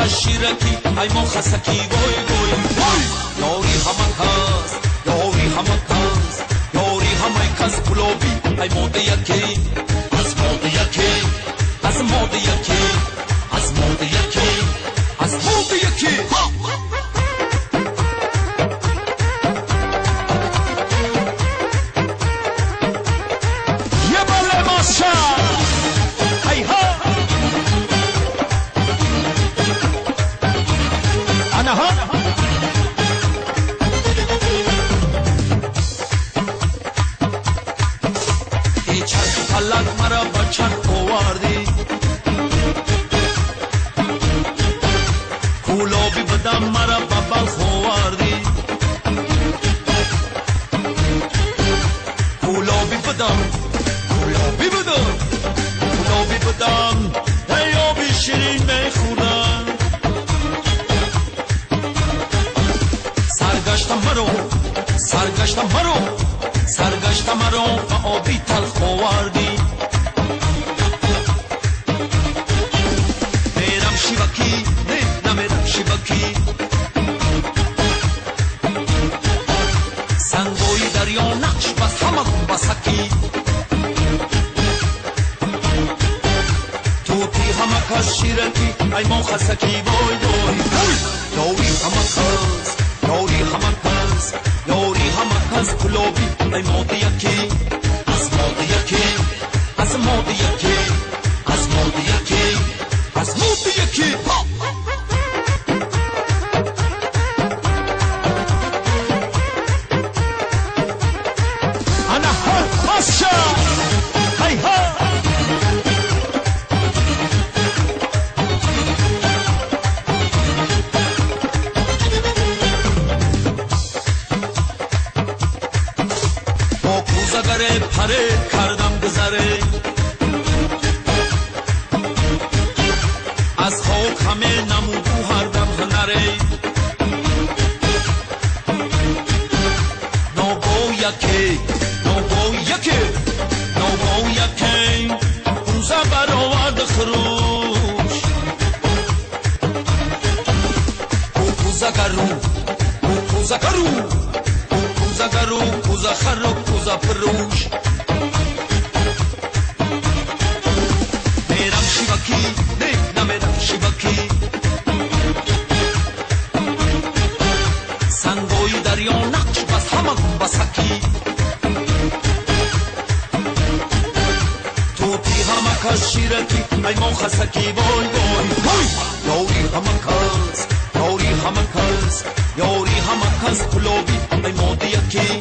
شیرکی ای ما خسکی وای وای وای یاری همه کس یاری همه کس یاری همه کس گلابی ای موده یکی از موده یکی از موده یکی از موده یکی از موده یکی فلک مرا بچن آوردی گلابی بدم مرا ببلخ آوردی گلابی بدم گلابی بدم گلابی بدم ای آبی شیرین میخورم سرگشتم مرو سرگشتم مرو سرگشتم مرو و آبی تلخ آوردی میرم شیوکی نه نمیرم شیوکی سنگوی دریا نقش بس همه کن بسکی توتی همه کس شیرکی ای ما خسکی وای وای یاری همه کس یاری همه کس یاری همه کس گلابی ای موده یکی از موده یکی از موده یکی از موده یکی از موده یکی انا ها ماشا هی ها زگره پره کردم گذره از خاک همه نمودو هر دم هنره نوگو یکی نوگو یکی نوگو یکی روزه برآورد خروش کوزه گرو کوزه گرو کوزه گرو کوزه خرو کوزه پروش میرم شیوکی نه نمیرم شیوکی سنگوی دریا نقش بس همه کن بسکی توتی همه کس شیرکی ای ما خسکی وای وای وای یاری همه کس یاری همه کس یاری همه کس گلابی ای موده یکی